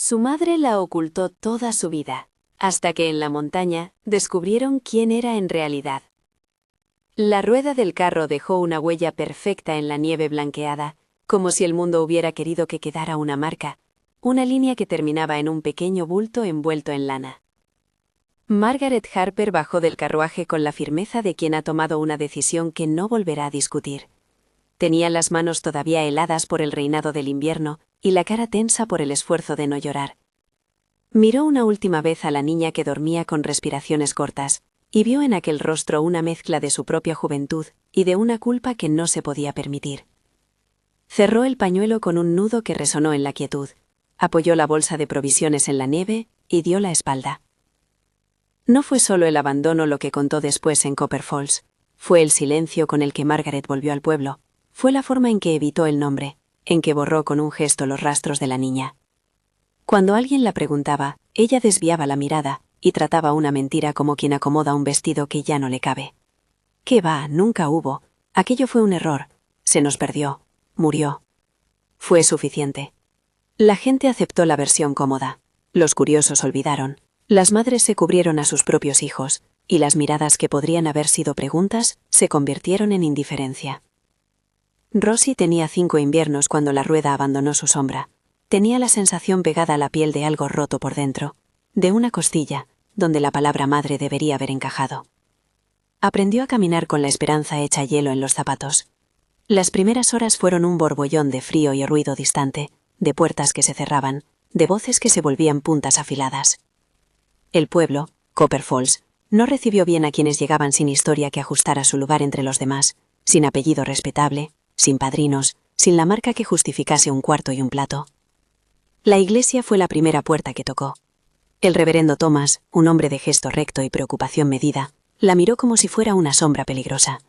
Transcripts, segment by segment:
Su madre la ocultó toda su vida, hasta que en la montaña descubrieron quién era en realidad. La rueda del carro dejó una huella perfecta en la nieve blanqueada, como si el mundo hubiera querido que quedara una marca, una línea que terminaba en un pequeño bulto envuelto en lana. Margaret Harper bajó del carruaje con la firmeza de quien ha tomado una decisión que no volverá a discutir. Tenía las manos todavía heladas por el reinado del invierno y la cara tensa por el esfuerzo de no llorar. Miró una última vez a la niña que dormía con respiraciones cortas, y vio en aquel rostro una mezcla de su propia juventud y de una culpa que no se podía permitir. Cerró el pañuelo con un nudo que resonó en la quietud, apoyó la bolsa de provisiones en la nieve y dio la espalda. No fue solo el abandono lo que contó después en Copper Falls, fue el silencio con el que Margaret volvió al pueblo, fue la forma en que evitó el nombre, en que borró con un gesto los rastros de la niña. Cuando alguien la preguntaba, ella desviaba la mirada y trataba una mentira como quien acomoda un vestido que ya no le cabe. ¿Qué va? Nunca hubo. Aquello fue un error. Se nos perdió. Murió. Fue suficiente. La gente aceptó la versión cómoda. Los curiosos olvidaron. Las madres se cubrieron a sus propios hijos, y las miradas que podrían haber sido preguntas se convirtieron en indiferencia. Rosie tenía 5 inviernos cuando la rueda abandonó su sombra. Tenía la sensación pegada a la piel de algo roto por dentro, de una costilla, donde la palabra madre debería haber encajado. Aprendió a caminar con la esperanza hecha hielo en los zapatos. Las primeras horas fueron un borbollón de frío y ruido distante, de puertas que se cerraban, de voces que se volvían puntas afiladas. El pueblo, Copper Falls, no recibió bien a quienes llegaban sin historia que ajustara su lugar entre los demás, sin apellido respetable, sin padrinos, sin la marca que justificase un cuarto y un plato. La iglesia fue la primera puerta que tocó. El reverendo Thomas, un hombre de gesto recto y preocupación medida, la miró como si fuera una sombra peligrosa.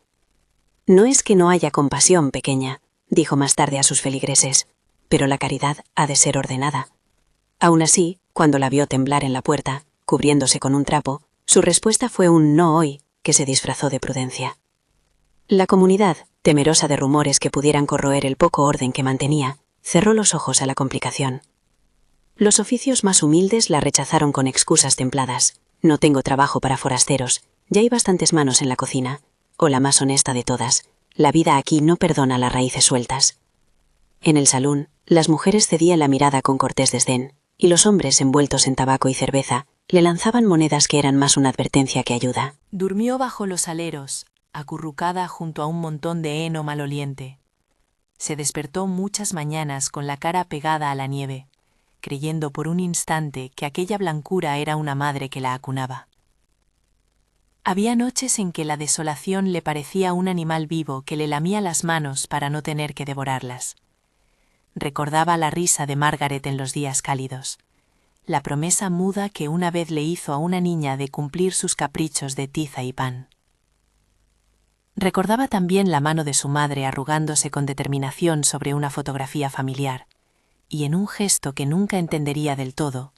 «No es que no haya compasión, pequeña», dijo más tarde a sus feligreses, «pero la caridad ha de ser ordenada». Aún así, cuando la vio temblar en la puerta, cubriéndose con un trapo, su respuesta fue un «no hoy», que se disfrazó de prudencia. La comunidad, temerosa de rumores que pudieran corroer el poco orden que mantenía, cerró los ojos a la complicación. Los oficios más humildes la rechazaron con excusas templadas. «No tengo trabajo para forasteros, ya hay bastantes manos en la cocina». O la más honesta de todas, «La vida aquí no perdona las raíces sueltas». En el salón, las mujeres cedían la mirada con cortés desdén, y los hombres, envueltos en tabaco y cerveza, le lanzaban monedas que eran más una advertencia que ayuda. Durmió bajo los aleros, acurrucada junto a un montón de heno maloliente. Se despertó muchas mañanas con la cara pegada a la nieve, creyendo por un instante que aquella blancura era una madre que la acunaba. Había noches en que la desolación le parecía un animal vivo que le lamía las manos para no tener que devorarlas. Recordaba la risa de Margaret en los días cálidos, la promesa muda que una vez le hizo a una niña de cumplir sus caprichos de tiza y pan. Recordaba también la mano de su madre arrugándose con determinación sobre una fotografía familiar, y en un gesto que nunca entendería del todo,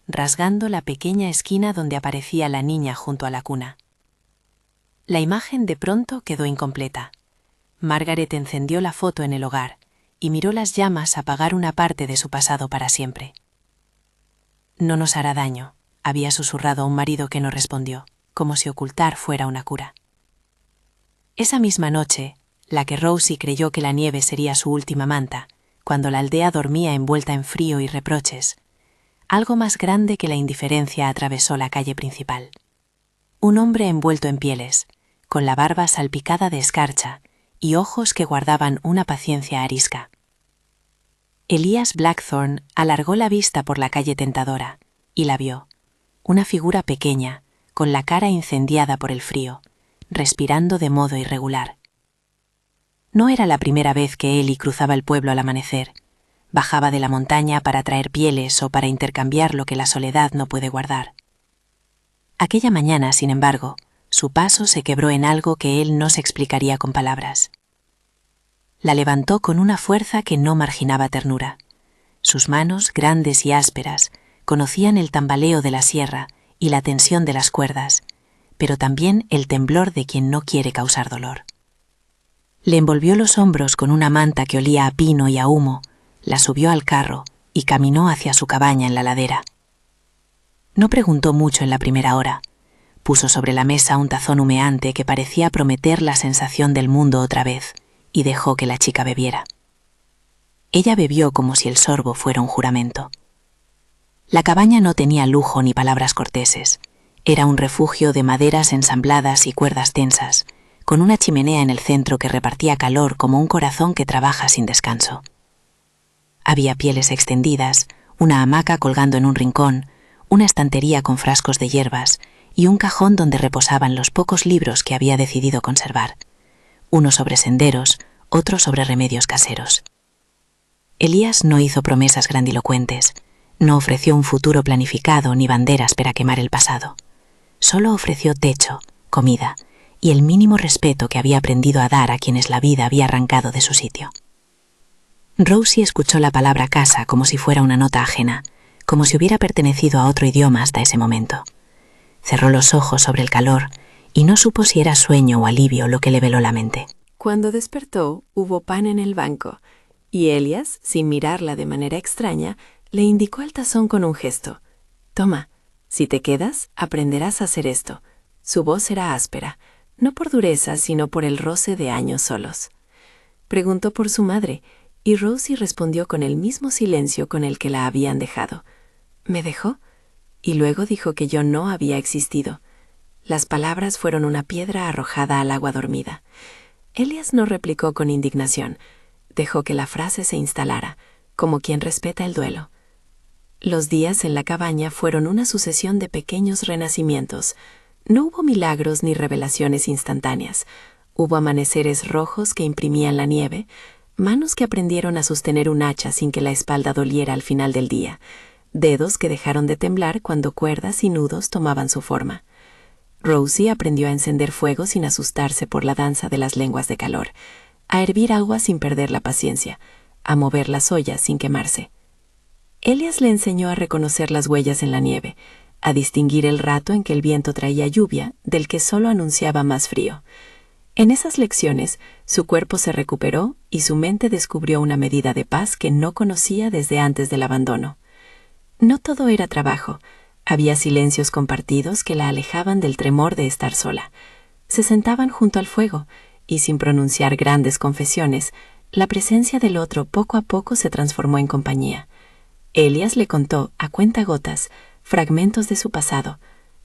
rasgando la pequeña esquina donde aparecía la niña junto a la cuna. La imagen de pronto quedó incompleta. Margaret encendió la foto en el hogar y miró las llamas apagar una parte de su pasado para siempre. «No nos hará daño», había susurrado a un marido que no respondió, como si ocultar fuera una cura. Esa misma noche, la que Rosie creyó que la nieve sería su última manta, cuando la aldea dormía envuelta en frío y reproches, algo más grande que la indiferencia atravesó la calle principal. Un hombre envuelto en pieles, con la barba salpicada de escarcha y ojos que guardaban una paciencia arisca. Elías Blackthorne alargó la vista por la calle tentadora y la vio, una figura pequeña, con la cara incendiada por el frío, respirando de modo irregular. No era la primera vez que Ellie cruzaba el pueblo al amanecer. Bajaba de la montaña para traer pieles o para intercambiar lo que la soledad no puede guardar. Aquella mañana, sin embargo, su paso se quebró en algo que él no se explicaría con palabras. La levantó con una fuerza que no marginaba ternura. Sus manos, grandes y ásperas, conocían el tambaleo de la sierra y la tensión de las cuerdas, pero también el temblor de quien no quiere causar dolor. Le envolvió los hombros con una manta que olía a pino y a humo, la subió al carro y caminó hacia su cabaña en la ladera. No preguntó mucho en la primera hora. Puso sobre la mesa un tazón humeante que parecía prometer la sensación del mundo otra vez, y dejó que la chica bebiera. Ella bebió como si el sorbo fuera un juramento. La cabaña no tenía lujo ni palabras corteses. Era un refugio de maderas ensambladas y cuerdas tensas, con una chimenea en el centro que repartía calor como un corazón que trabaja sin descanso. Había pieles extendidas, una hamaca colgando en un rincón, una estantería con frascos de hierbas y un cajón donde reposaban los pocos libros que había decidido conservar, unos sobre senderos, otros sobre remedios caseros. Elías no hizo promesas grandilocuentes, no ofreció un futuro planificado ni banderas para quemar el pasado. Solo ofreció techo, comida y el mínimo respeto que había aprendido a dar a quienes la vida había arrancado de su sitio. Rosie escuchó la palabra casa como si fuera una nota ajena, como si hubiera pertenecido a otro idioma hasta ese momento. Cerró los ojos sobre el calor y no supo si era sueño o alivio lo que le veló la mente. Cuando despertó, hubo pan en el banco, y Elías, sin mirarla de manera extraña, le indicó el tazón con un gesto. «Toma, si te quedas, aprenderás a hacer esto». Su voz era áspera, no por dureza, sino por el roce de años solos. Preguntó por su madre, y Rosie respondió con el mismo silencio con el que la habían dejado. «¿Me dejó?» Y luego dijo que yo no había existido. Las palabras fueron una piedra arrojada al agua dormida. Elías no replicó con indignación. Dejó que la frase se instalara, como quien respeta el duelo. Los días en la cabaña fueron una sucesión de pequeños renacimientos. No hubo milagros ni revelaciones instantáneas. Hubo amaneceres rojos que imprimían la nieve, manos que aprendieron a sostener un hacha sin que la espalda doliera al final del día, dedos que dejaron de temblar cuando cuerdas y nudos tomaban su forma. Rosie aprendió a encender fuego sin asustarse por la danza de las lenguas de calor, a hervir agua sin perder la paciencia, a mover las ollas sin quemarse. Elías le enseñó a reconocer las huellas en la nieve, a distinguir el rato en que el viento traía lluvia del que solo anunciaba más frío. En esas lecciones, su cuerpo se recuperó y su mente descubrió una medida de paz que no conocía desde antes del abandono. No todo era trabajo. Había silencios compartidos que la alejaban del tremor de estar sola. Se sentaban junto al fuego y, sin pronunciar grandes confesiones, la presencia del otro poco a poco se transformó en compañía. Elías le contó, a cuentagotas, fragmentos de su pasado,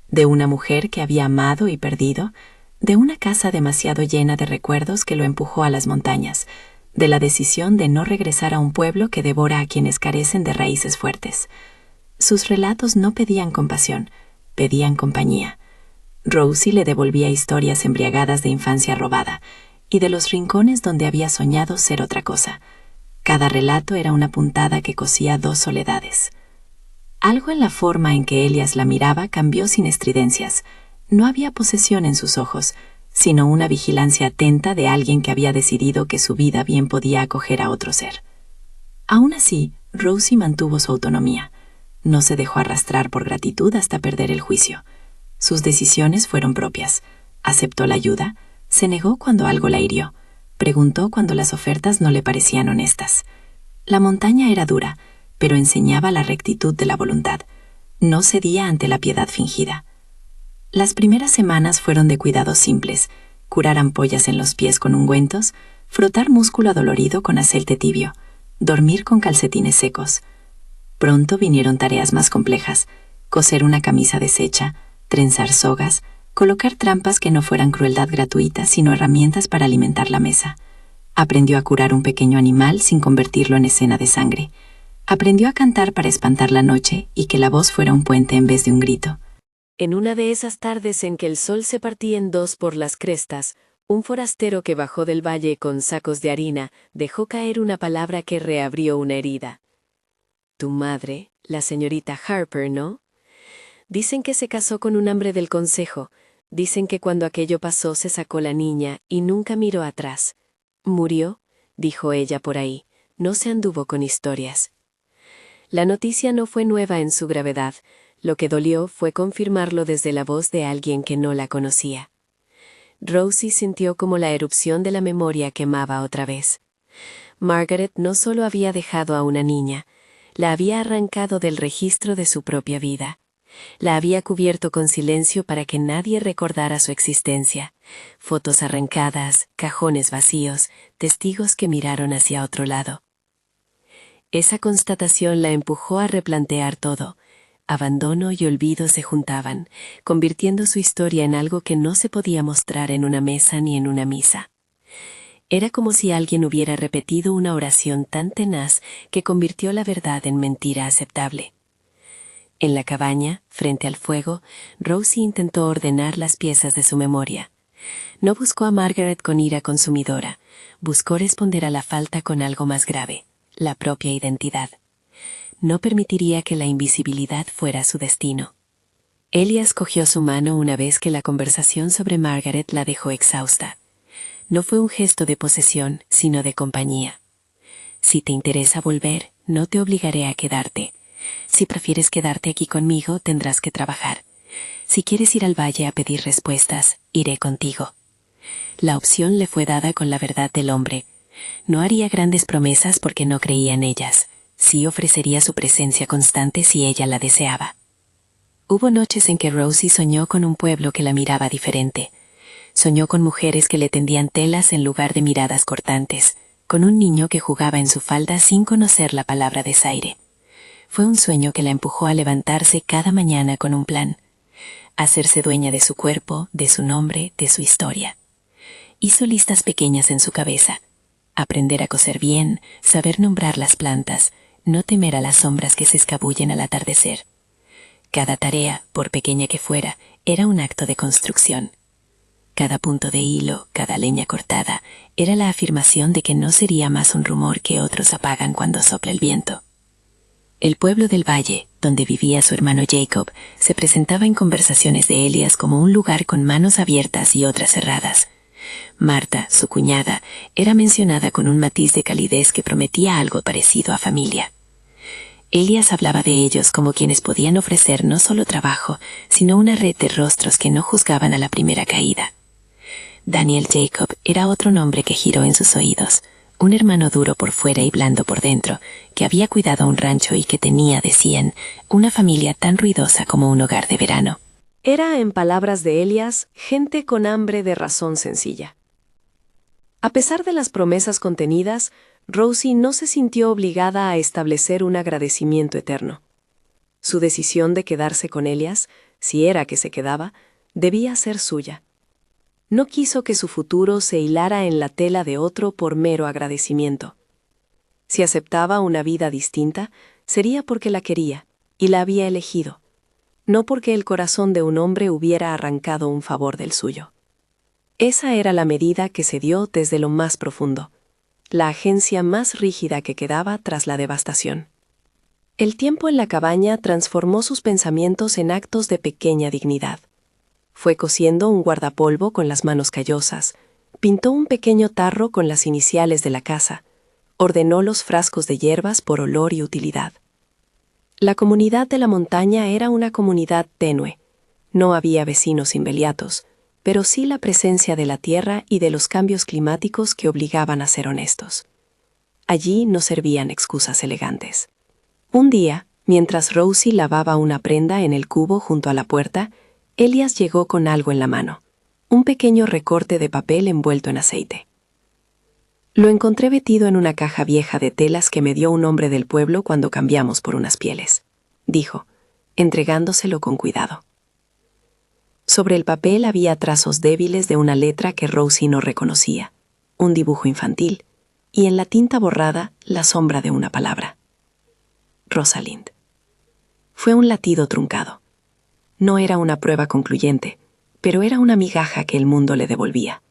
de una mujer que había amado y perdido, de una casa demasiado llena de recuerdos que lo empujó a las montañas, de la decisión de no regresar a un pueblo que devora a quienes carecen de raíces fuertes. Sus relatos no pedían compasión, pedían compañía. Rosie le devolvía historias embriagadas de infancia robada y de los rincones donde había soñado ser otra cosa. Cada relato era una puntada que cosía dos soledades. Algo en la forma en que Elías la miraba cambió sin estridencias. No había posesión en sus ojos, sino una vigilancia atenta de alguien que había decidido que su vida bien podía acoger a otro ser. Aún así, Rosie mantuvo su autonomía. No se dejó arrastrar por gratitud hasta perder el juicio. Sus decisiones fueron propias. Aceptó la ayuda, se negó cuando algo la hirió, preguntó cuando las ofertas no le parecían honestas. La montaña era dura, pero enseñaba la rectitud de la voluntad. No cedía ante la piedad fingida. Las primeras semanas fueron de cuidados simples: curar ampollas en los pies con ungüentos, frotar músculo adolorido con aceite tibio, dormir con calcetines secos. Pronto vinieron tareas más complejas: coser una camisa deshecha, trenzar sogas, colocar trampas que no fueran crueldad gratuita, sino herramientas para alimentar la mesa. Aprendió a curar un pequeño animal sin convertirlo en escena de sangre. Aprendió a cantar para espantar la noche y que la voz fuera un puente en vez de un grito. En una de esas tardes en que el sol se partía en dos por las crestas, un forastero que bajó del valle con sacos de harina dejó caer una palabra que reabrió una herida. «Tu madre, la señorita Harper, ¿no? Dicen que se casó con un hombre del consejo. Dicen que cuando aquello pasó se sacó la niña y nunca miró atrás. Murió», dijo ella por ahí. No se anduvo con historias. La noticia no fue nueva en su gravedad. Lo que dolió fue confirmarlo desde la voz de alguien que no la conocía. Rosie sintió como la erupción de la memoria quemaba otra vez. Margaret no solo había dejado a una niña, La había arrancado del registro de su propia vida. La había cubierto con silencio para que nadie recordara su existencia. Fotos arrancadas, cajones vacíos, testigos que miraron hacia otro lado. Esa constatación la empujó a replantear todo. Abandono y olvido se juntaban, convirtiendo su historia en algo que no se podía mostrar en una mesa ni en una misa. Era como si alguien hubiera repetido una oración tan tenaz que convirtió la verdad en mentira aceptable. En la cabaña, frente al fuego, Rosie intentó ordenar las piezas de su memoria. No buscó a Margaret con ira consumidora, buscó responder a la falta con algo más grave, la propia identidad. No permitiría que la invisibilidad fuera su destino. Elias cogió su mano una vez que la conversación sobre Margaret la dejó exhausta. No fue un gesto de posesión, sino de compañía. Si te interesa volver, no te obligaré a quedarte. Si prefieres quedarte aquí conmigo, tendrás que trabajar. Si quieres ir al valle a pedir respuestas, iré contigo. La opción le fue dada con la verdad del hombre. No haría grandes promesas porque no creía en ellas. Sí ofrecería su presencia constante si ella la deseaba. Hubo noches en que Rosie soñó con un pueblo que la miraba diferente. Soñó con mujeres que le tendían telas en lugar de miradas cortantes, con un niño que jugaba en su falda sin conocer la palabra desaire. Fue un sueño que la empujó a levantarse cada mañana con un plan. Hacerse dueña de su cuerpo, de su nombre, de su historia. Hizo listas pequeñas en su cabeza. Aprender a coser bien, saber nombrar las plantas, no temer a las sombras que se escabullen al atardecer. Cada tarea, por pequeña que fuera, era un acto de construcción. Cada punto de hilo, cada leña cortada, era la afirmación de que no sería más un rumor que otros apagan cuando sopla el viento. El pueblo del valle, donde vivía su hermano Jacob, se presentaba en conversaciones de Elias como un lugar con manos abiertas y otras cerradas. Marta, su cuñada, era mencionada con un matiz de calidez que prometía algo parecido a familia. Elias hablaba de ellos como quienes podían ofrecer no solo trabajo, sino una red de rostros que no juzgaban a la primera caída. Daniel Jacob era otro nombre que giró en sus oídos. Un hermano duro por fuera y blando por dentro, que había cuidado un rancho y que tenía, decían, una familia tan ruidosa como un hogar de verano. Era, en palabras de Elias, gente con hambre de razón sencilla. A pesar de las promesas contenidas, Rosie no se sintió obligada a establecer un agradecimiento eterno. Su decisión de quedarse con Elias, si era que se quedaba, debía ser suya. No quiso que su futuro se hilara en la tela de otro por mero agradecimiento. Si aceptaba una vida distinta, sería porque la quería y la había elegido, no porque el corazón de un hombre hubiera arrancado un favor del suyo. Esa era la medida que se dio desde lo más profundo, la agencia más rígida que quedaba tras la devastación. El tiempo en la cabaña transformó sus pensamientos en actos de pequeña dignidad. Fue cosiendo un guardapolvo con las manos callosas, pintó un pequeño tarro con las iniciales de la casa, ordenó los frascos de hierbas por olor y utilidad. La comunidad de la montaña era una comunidad tenue. No había vecinos inmediatos, pero sí la presencia de la tierra y de los cambios climáticos que obligaban a ser honestos. Allí no servían excusas elegantes. Un día, mientras Rosie lavaba una prenda en el cubo junto a la puerta, Elias llegó con algo en la mano, un pequeño recorte de papel envuelto en aceite. Lo encontré metido en una caja vieja de telas que me dio un hombre del pueblo cuando cambiamos por unas pieles, dijo, entregándoselo con cuidado. Sobre el papel había trazos débiles de una letra que Rosie no reconocía, un dibujo infantil, y en la tinta borrada la sombra de una palabra. Rosalind. Fue un latido truncado. No era una prueba concluyente, pero era una migaja que el mundo le devolvía.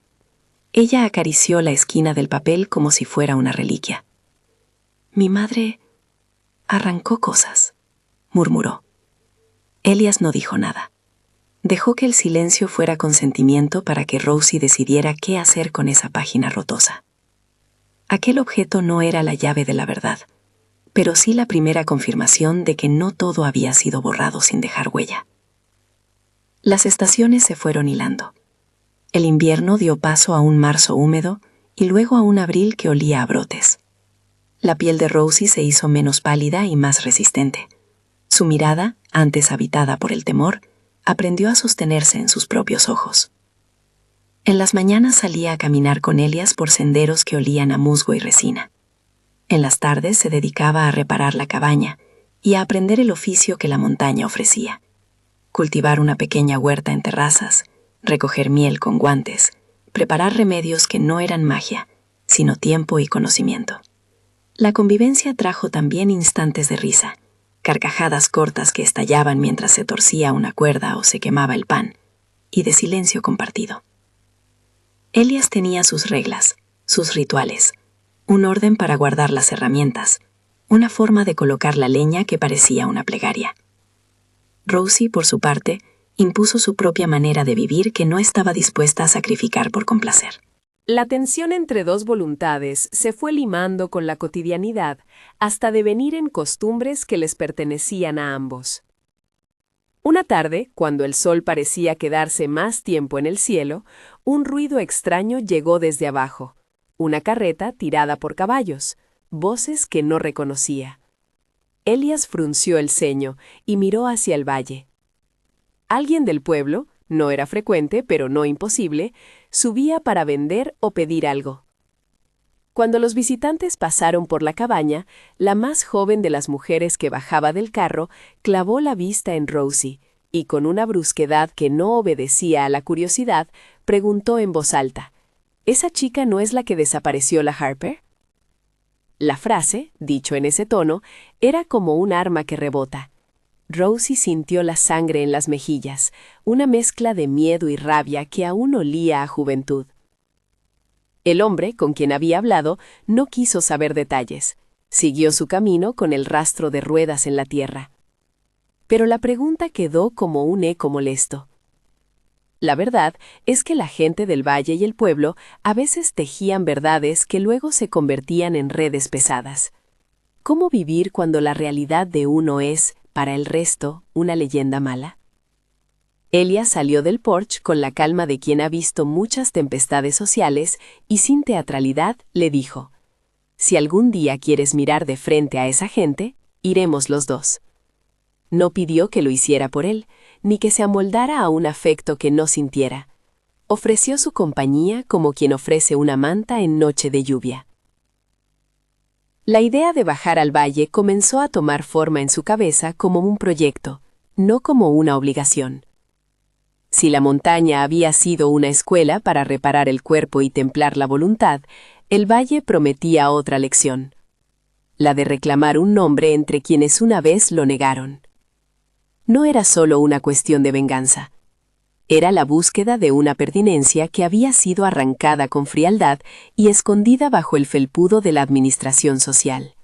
Ella acarició la esquina del papel como si fuera una reliquia. Mi madre arrancó cosas, murmuró. Elias no dijo nada. Dejó que el silencio fuera consentimiento para que Rosie decidiera qué hacer con esa página rotosa. Aquel objeto no era la llave de la verdad, pero sí la primera confirmación de que no todo había sido borrado sin dejar huella. Las estaciones se fueron hilando. El invierno dio paso a un marzo húmedo y luego a un abril que olía a brotes. La piel de Rosie se hizo menos pálida y más resistente. Su mirada, antes habitada por el temor, aprendió a sostenerse en sus propios ojos. En las mañanas salía a caminar con Elias por senderos que olían a musgo y resina. En las tardes se dedicaba a reparar la cabaña y a aprender el oficio que la montaña ofrecía. Cultivar una pequeña huerta en terrazas, recoger miel con guantes, preparar remedios que no eran magia, sino tiempo y conocimiento. La convivencia trajo también instantes de risa, carcajadas cortas que estallaban mientras se torcía una cuerda o se quemaba el pan, y de silencio compartido. Elias tenía sus reglas, sus rituales, un orden para guardar las herramientas, una forma de colocar la leña que parecía una plegaria. Rosie, por su parte, impuso su propia manera de vivir que no estaba dispuesta a sacrificar por complacer. La tensión entre dos voluntades se fue limando con la cotidianidad hasta devenir en costumbres que les pertenecían a ambos. Una tarde, cuando el sol parecía quedarse más tiempo en el cielo, un ruido extraño llegó desde abajo. Una carreta tirada por caballos, voces que no reconocía. Elias frunció el ceño y miró hacia el valle. Alguien del pueblo, no era frecuente pero no imposible, subía para vender o pedir algo. Cuando los visitantes pasaron por la cabaña, la más joven de las mujeres que bajaba del carro clavó la vista en Rosie y, con una brusquedad que no obedecía a la curiosidad, preguntó en voz alta: ¿Esa chica no es la que desapareció la Harper? La frase, dicho en ese tono, era como un arma que rebota. Rosie sintió la sangre en las mejillas, una mezcla de miedo y rabia que aún olía a juventud. El hombre, con quien había hablado, no quiso saber detalles. Siguió su camino con el rastro de ruedas en la tierra. Pero la pregunta quedó como un eco molesto. La verdad es que la gente del valle y el pueblo a veces tejían verdades que luego se convertían en redes pesadas. ¿Cómo vivir cuando la realidad de uno es, para el resto, una leyenda mala? Elias salió del porche con la calma de quien ha visto muchas tempestades sociales y sin teatralidad le dijo: «Si algún día quieres mirar de frente a esa gente, iremos los dos». No pidió que lo hiciera por él, ni que se amoldara a un afecto que no sintiera. Ofreció su compañía como quien ofrece una manta en noche de lluvia. La idea de bajar al valle comenzó a tomar forma en su cabeza como un proyecto, no como una obligación. Si la montaña había sido una escuela para reparar el cuerpo y templar la voluntad, el valle prometía otra lección: la de reclamar un nombre entre quienes una vez lo negaron. No era solo una cuestión de venganza. Era la búsqueda de una pertinencia que había sido arrancada con frialdad y escondida bajo el felpudo de la administración social.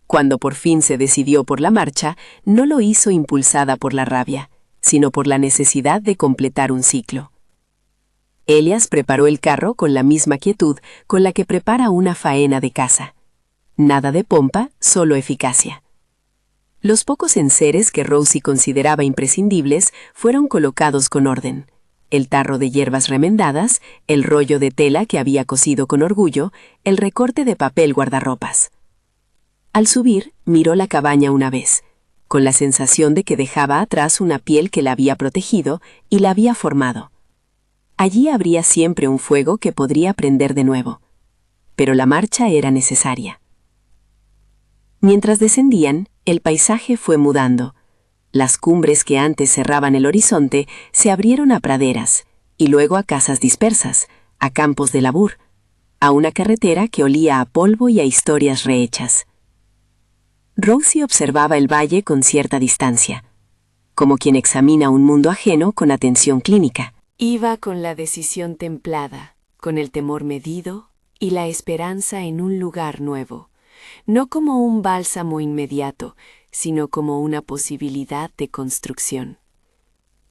Cuando por fin se decidió por la marcha, no lo hizo impulsada por la rabia, sino por la necesidad de completar un ciclo. Elias preparó el carro con la misma quietud con la que prepara una faena de casa. Nada de pompa, solo eficacia. Los pocos enseres que Rosie consideraba imprescindibles fueron colocados con orden: el tarro de hierbas remendadas, el rollo de tela que había cosido con orgullo, el recorte de papel guardarropas. Al subir, miró la cabaña una vez, con la sensación de que dejaba atrás una piel que la había protegido y la había formado. Allí habría siempre un fuego que podría prender de nuevo. Pero la marcha era necesaria. Mientras descendían, el paisaje fue mudando. Las cumbres que antes cerraban el horizonte se abrieron a praderas, y luego a casas dispersas, a campos de labur, a una carretera que olía a polvo y a historias rehechas. Rosie observaba el valle con cierta distancia, como quien examina un mundo ajeno con atención clínica. Iba con la decisión templada, con el temor medido y la esperanza en un lugar nuevo. No como un bálsamo inmediato, sino como una posibilidad de construcción.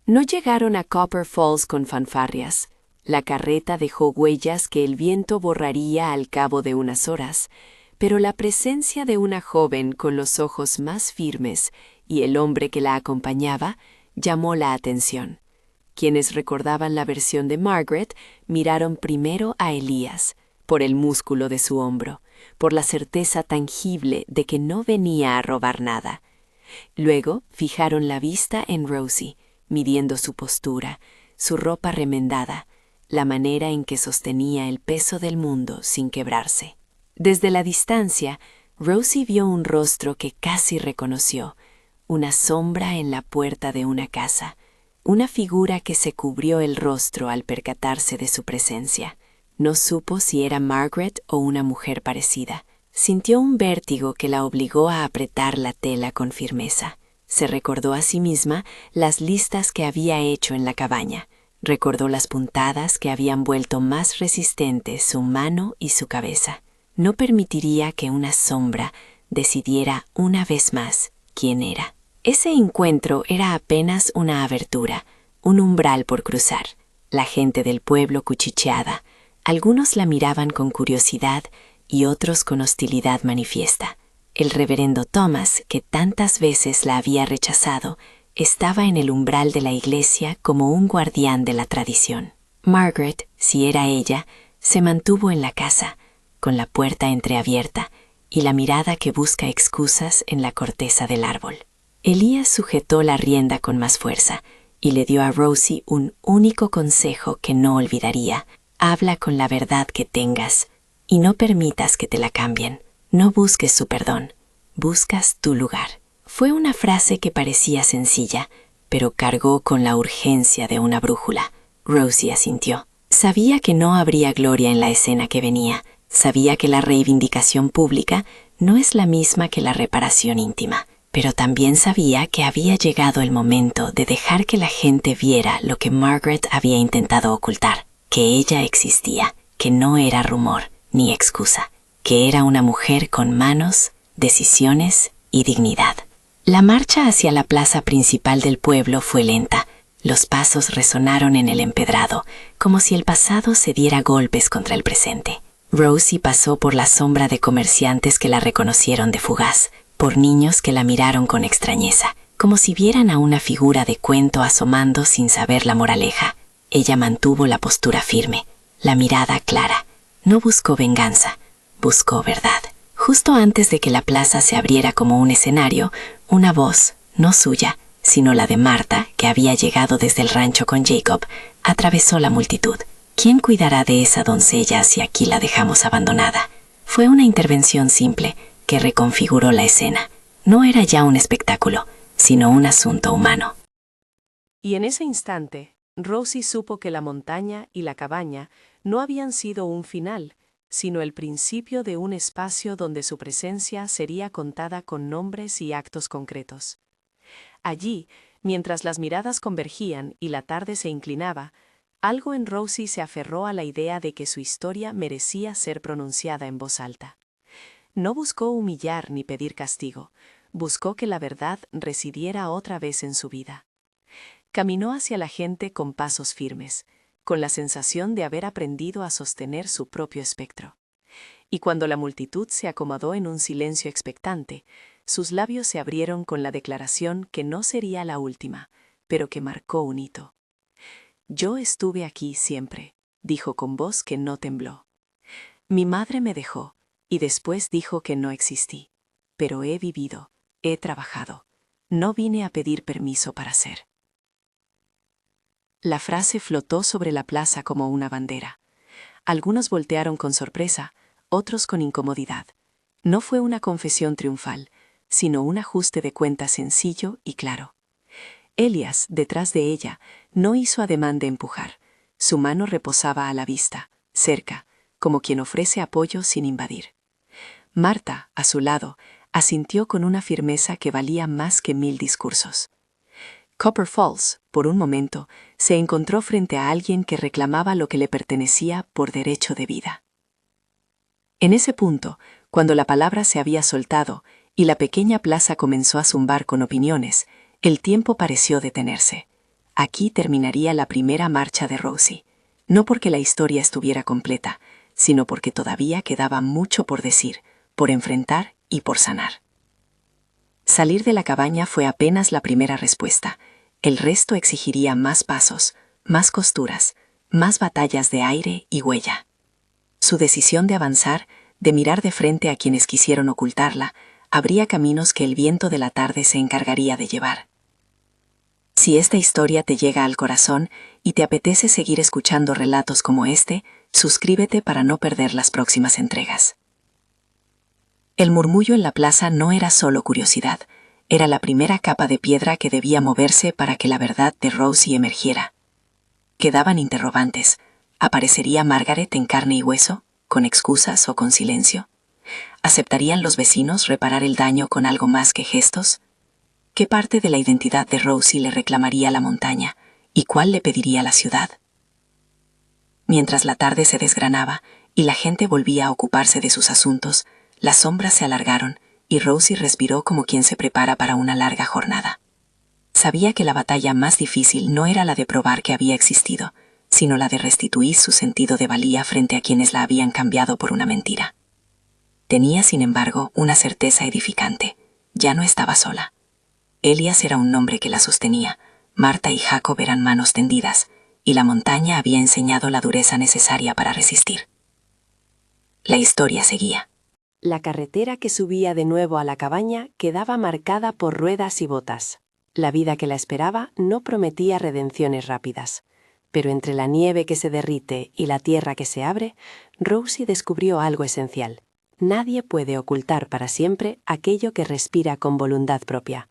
No llegaron a Copper Falls con fanfarrias. La carreta dejó huellas que el viento borraría al cabo de unas horas, pero la presencia de una joven con los ojos más firmes y el hombre que la acompañaba llamó la atención. Quienes recordaban la versión de Margaret miraron primero a Elias, por el músculo de su hombro, por la certeza tangible de que no venía a robar nada. Luego fijaron la vista en Rosie, midiendo su postura, su ropa remendada, la manera en que sostenía el peso del mundo sin quebrarse. Desde la distancia, Rosie vio un rostro que casi reconoció, una sombra en la puerta de una casa, una figura que se cubrió el rostro al percatarse de su presencia. No supo si era Margaret o una mujer parecida. Sintió un vértigo que la obligó a apretar la tela con firmeza. Se recordó a sí misma las listas que había hecho en la cabaña. Recordó las puntadas que habían vuelto más resistentes su mano y su cabeza. No permitiría que una sombra decidiera una vez más quién era. Ese encuentro era apenas una abertura, un umbral por cruzar. La gente del pueblo cuchicheaba. Algunos la miraban con curiosidad y otros con hostilidad manifiesta. El reverendo Thomas, que tantas veces la había rechazado, estaba en el umbral de la iglesia como un guardián de la tradición. Margaret, si era ella, se mantuvo en la casa, con la puerta entreabierta y la mirada que busca excusas en la corteza del árbol. Elías sujetó la rienda con más fuerza y le dio a Rosie un único consejo que no olvidaría. Habla con la verdad que tengas y no permitas que te la cambien. No busques su perdón, buscas tu lugar. Fue una frase que parecía sencilla, pero cargó con la urgencia de una brújula. Rosie asintió. Sabía que no habría gloria en la escena que venía. Sabía que la reivindicación pública no es la misma que la reparación íntima. Pero también sabía que había llegado el momento de dejar que la gente viera lo que Margaret había intentado ocultar, que ella existía, que no era rumor ni excusa, que era una mujer con manos, decisiones y dignidad. La marcha hacia la plaza principal del pueblo fue lenta. Los pasos resonaron en el empedrado, como si el pasado se diera golpes contra el presente. Rosie pasó por la sombra de comerciantes que la reconocieron de fugaz, por niños que la miraron con extrañeza, como si vieran a una figura de cuento asomando sin saber la moraleja. Ella mantuvo la postura firme, la mirada clara. No buscó venganza, buscó verdad. Justo antes de que la plaza se abriera como un escenario, una voz, no suya, sino la de Marta, que había llegado desde el rancho con Jacob, atravesó la multitud. ¿Quién cuidará de esa doncella si aquí la dejamos abandonada? Fue una intervención simple que reconfiguró la escena. No era ya un espectáculo, sino un asunto humano. Y en ese instante, Rosie supo que la montaña y la cabaña no habían sido un final, sino el principio de un espacio donde su presencia sería contada con nombres y actos concretos. Allí, mientras las miradas convergían y la tarde se inclinaba, algo en Rosie se aferró a la idea de que su historia merecía ser pronunciada en voz alta. No buscó humillar ni pedir castigo, buscó que la verdad residiera otra vez en su vida. Caminó hacia la gente con pasos firmes, con la sensación de haber aprendido a sostener su propio espectro. Y cuando la multitud se acomodó en un silencio expectante, sus labios se abrieron con la declaración que no sería la última, pero que marcó un hito. «Yo estuve aquí siempre», dijo con voz que no tembló. «Mi madre me dejó, y después dijo que no existí. Pero he vivido, he trabajado. No vine a pedir permiso para ser». La frase flotó sobre la plaza como una bandera. Algunos voltearon con sorpresa, otros con incomodidad. No fue una confesión triunfal, sino un ajuste de cuentas sencillo y claro. Elías, detrás de ella, no hizo ademán de empujar. Su mano reposaba a la vista, cerca, como quien ofrece apoyo sin invadir. Marta, a su lado, asintió con una firmeza que valía más que 1000 discursos. Copper Falls, por un momento, se encontró frente a alguien que reclamaba lo que le pertenecía por derecho de vida. En ese punto, cuando la palabra se había soltado y la pequeña plaza comenzó a zumbar con opiniones, el tiempo pareció detenerse. Aquí terminaría la primera marcha de Rosie, no porque la historia estuviera completa, sino porque todavía quedaba mucho por decir, por enfrentar y por sanar. Salir de la cabaña fue apenas la primera respuesta. El resto exigiría más pasos, más costuras, más batallas de aire y huella. Su decisión de avanzar De mirar de frente a quienes quisieron ocultarla, habría caminos que el viento de la tarde se encargaría de llevar. Si esta historia te llega al corazón y te apetece seguir escuchando relatos como este, suscríbete para no perder las próximas entregas. El murmullo en la plaza no era solo curiosidad, era la primera capa de piedra que debía moverse para que la verdad de Rosie emergiera. Quedaban interrogantes. ¿Aparecería Margaret en carne y hueso, con excusas o con silencio? ¿Aceptarían los vecinos reparar el daño con algo más que gestos? ¿Qué parte de la identidad de Rosie le reclamaría a la montaña y cuál le pediría a la ciudad? Mientras la tarde se desgranaba y la gente volvía a ocuparse de sus asuntos, las sombras se alargaron y Rosie respiró como quien se prepara para una larga jornada. Sabía que la batalla más difícil no era la de probar que había existido, sino la de restituir su sentido de valía frente a quienes la habían cambiado por una mentira. Tenía, sin embargo, una certeza edificante. Ya no estaba sola. Elias era un nombre que la sostenía, Marta y Jacob eran manos tendidas, y la montaña había enseñado la dureza necesaria para resistir. La historia seguía. La carretera que subía de nuevo a la cabaña quedaba marcada por ruedas y botas. La vida que la esperaba no prometía redenciones rápidas. Pero entre la nieve que se derrite y la tierra que se abre, Rosie descubrió algo esencial. Nadie puede ocultar para siempre aquello que respira con voluntad propia.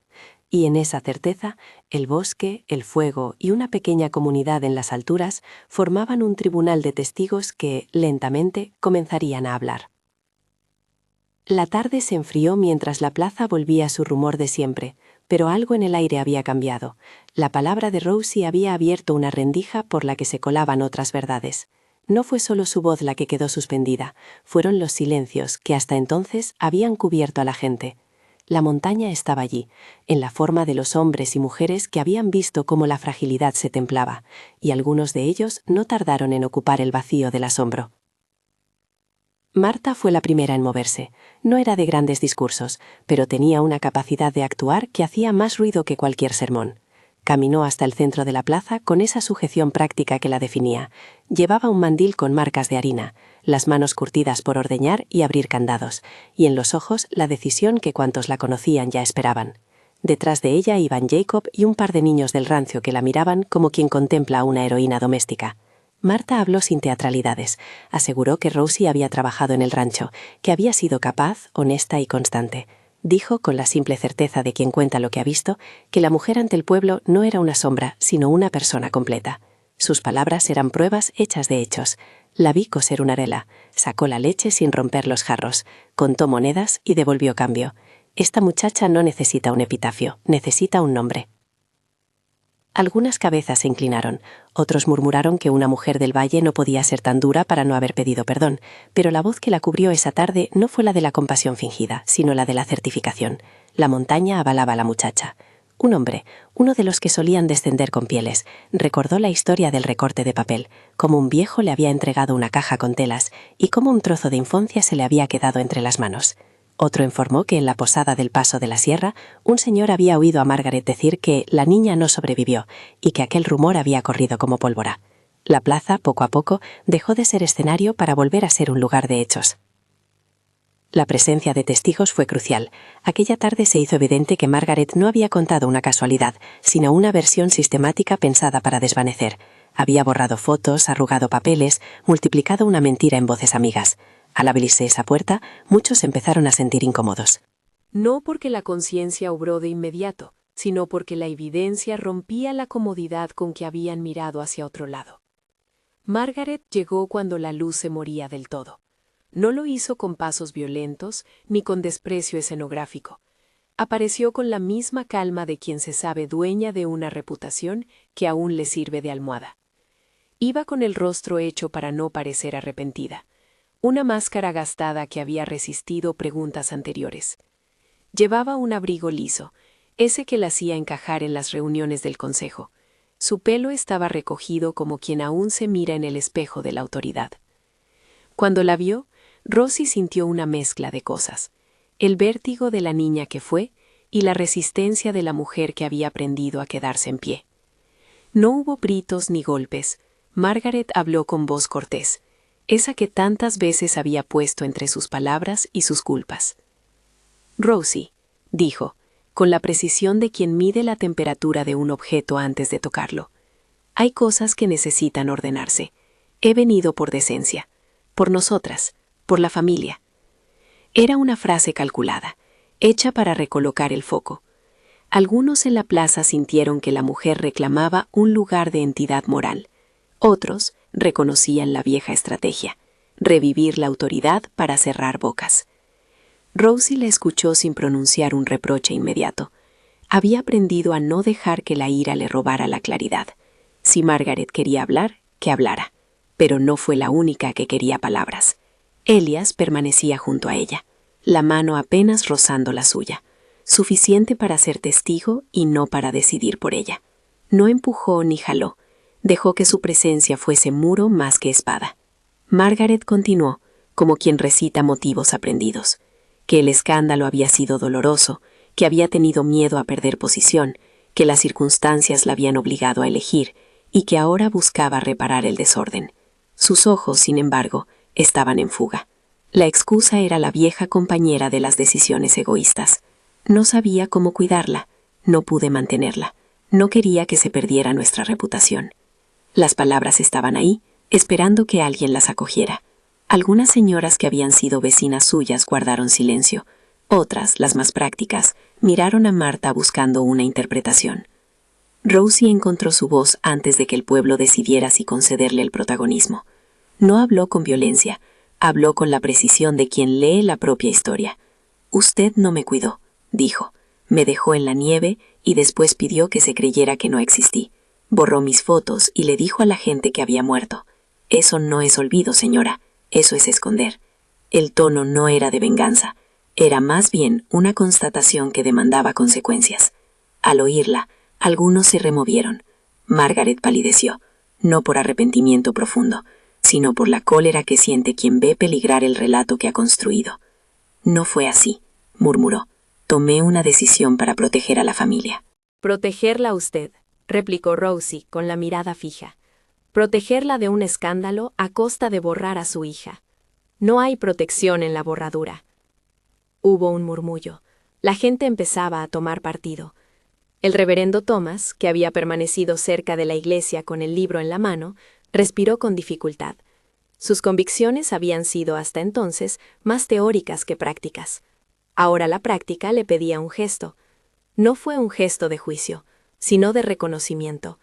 Y en esa certeza, el bosque, el fuego y una pequeña comunidad en las alturas formaban un tribunal de testigos que, lentamente, comenzarían a hablar. La tarde se enfrió mientras la plaza volvía a su rumor de siempre, pero algo en el aire había cambiado. La palabra de Rosie había abierto una rendija por la que se colaban otras verdades. No fue solo su voz la que quedó suspendida, fueron los silencios que hasta entonces habían cubierto a la gente. La montaña estaba allí, en la forma de los hombres y mujeres que habían visto cómo la fragilidad se templaba, y algunos de ellos no tardaron en ocupar el vacío del asombro. Marta fue la primera en moverse. No era de grandes discursos, pero tenía una capacidad de actuar que hacía más ruido que cualquier sermón. Caminó hasta el centro de la plaza con esa sujeción práctica que la definía. Llevaba un mandil con marcas de harina, las manos curtidas por ordeñar y abrir candados, y en los ojos la decisión que cuantos la conocían ya esperaban. Detrás de ella iban Jacob y un par de niños del rancio que la miraban como quien contempla a una heroína doméstica. Marta habló sin teatralidades. Aseguró que Rosie había trabajado en el rancho, que había sido capaz, honesta y constante. Dijo, con la simple certeza de quien cuenta lo que ha visto, que la mujer ante el pueblo no era una sombra, sino una persona completa. Sus palabras eran pruebas hechas de hechos. La vi coser una arela, sacó la leche sin romper los jarros, contó monedas y devolvió cambio. Esta muchacha no necesita un epitafio, necesita un nombre. Algunas cabezas se inclinaron, otros murmuraron que una mujer del valle no podía ser tan dura para no haber pedido perdón, pero la voz que la cubrió esa tarde no fue la de la compasión fingida, sino la de la certificación. La montaña avalaba a la muchacha. Un hombre, uno de los que solían descender con pieles, recordó la historia del recorte de papel, cómo un viejo le había entregado una caja con telas y cómo un trozo de infancia se le había quedado entre las manos. Otro informó que en la posada del Paso de la Sierra, un señor había oído a Margaret decir que la niña no sobrevivió y que aquel rumor había corrido como pólvora. La plaza, poco a poco, dejó de ser escenario para volver a ser un lugar de hechos. La presencia de testigos fue crucial. Aquella tarde se hizo evidente que Margaret no había contado una casualidad, sino una versión sistemática pensada para desvanecer. Había borrado fotos, arrugado papeles, multiplicado una mentira en voces amigas. Al abrirse esa puerta, muchos empezaron a sentir incómodos. No porque la conciencia obró de inmediato, sino porque la evidencia rompía la comodidad con que habían mirado hacia otro lado. Margaret llegó cuando la luz se moría del todo. No lo hizo con pasos violentos ni con desprecio escenográfico. Apareció con la misma calma de quien se sabe dueña de una reputación que aún le sirve de almohada. Iba con el rostro hecho para no parecer arrepentida. Una máscara gastada que había resistido preguntas anteriores. Llevaba un abrigo liso, ese que la hacía encajar en las reuniones del consejo. Su pelo estaba recogido como quien aún se mira en el espejo de la autoridad. Cuando la vio, Rosie sintió una mezcla de cosas. El vértigo de la niña que fue y la resistencia de la mujer que había aprendido a quedarse en pie. No hubo gritos ni golpes. Margaret habló con voz cortés. esa que tantas veces había puesto entre sus palabras y sus culpas. «Rosie», dijo, con la precisión de quien mide la temperatura de un objeto antes de tocarlo, «hay cosas que necesitan ordenarse. He venido por decencia, por nosotras, por la familia». Era una frase calculada, hecha para recolocar el foco. Algunos en la plaza sintieron que la mujer reclamaba un lugar de entidad moral. Otros reconocían la vieja estrategia, revivir la autoridad para cerrar bocas. Rosie le escuchó sin pronunciar un reproche inmediato. Había aprendido a no dejar que la ira le robara la claridad. Si Margaret quería hablar, que hablara. Pero no fue la única que quería palabras. Elias permanecía junto a ella, la mano apenas rozando la suya, suficiente para ser testigo y no para decidir por ella. No empujó ni jaló, dejó que su presencia fuese muro más que espada. Margaret continuó, como quien recita motivos aprendidos, que el escándalo había sido doloroso, que había tenido miedo a perder posición, que las circunstancias la habían obligado a elegir y que ahora buscaba reparar el desorden. Sus ojos, sin embargo, estaban en fuga. La excusa era la vieja compañera de las decisiones egoístas. No sabía cómo cuidarla, no pude mantenerla, no quería que se perdiera nuestra reputación. Las palabras estaban ahí, esperando que alguien las acogiera. Algunas señoras que habían sido vecinas suyas guardaron silencio. Otras, las más prácticas, miraron a Marta buscando una interpretación. Rosie encontró su voz antes de que el pueblo decidiera si concederle el protagonismo. No habló con violencia, habló con la precisión de quien lee la propia historia. «Usted no me cuidó», dijo. «Me dejó en la nieve y después pidió que se creyera que no existí. Borró mis fotos y le dijo a la gente que había muerto. Eso no es olvido, señora, eso es esconder». El tono no era de venganza, era más bien una constatación que demandaba consecuencias. Al oírla, algunos se removieron. Margaret palideció, no por arrepentimiento profundo, sino por la cólera que siente quien ve peligrar el relato que ha construido. «No fue así», murmuró. «Tomé una decisión para proteger a la familia». «Protegerla a usted», replicó Rosie con la mirada fija. «Protegerla de un escándalo a costa de borrar a su hija. No hay protección en la borradura». Hubo un murmullo. La gente empezaba a tomar partido. El reverendo Thomas, que había permanecido cerca de la iglesia con el libro en la mano, respiró con dificultad. Sus convicciones habían sido hasta entonces más teóricas que prácticas. Ahora la práctica le pedía un gesto. No fue un gesto de juicio, sino de reconocimiento.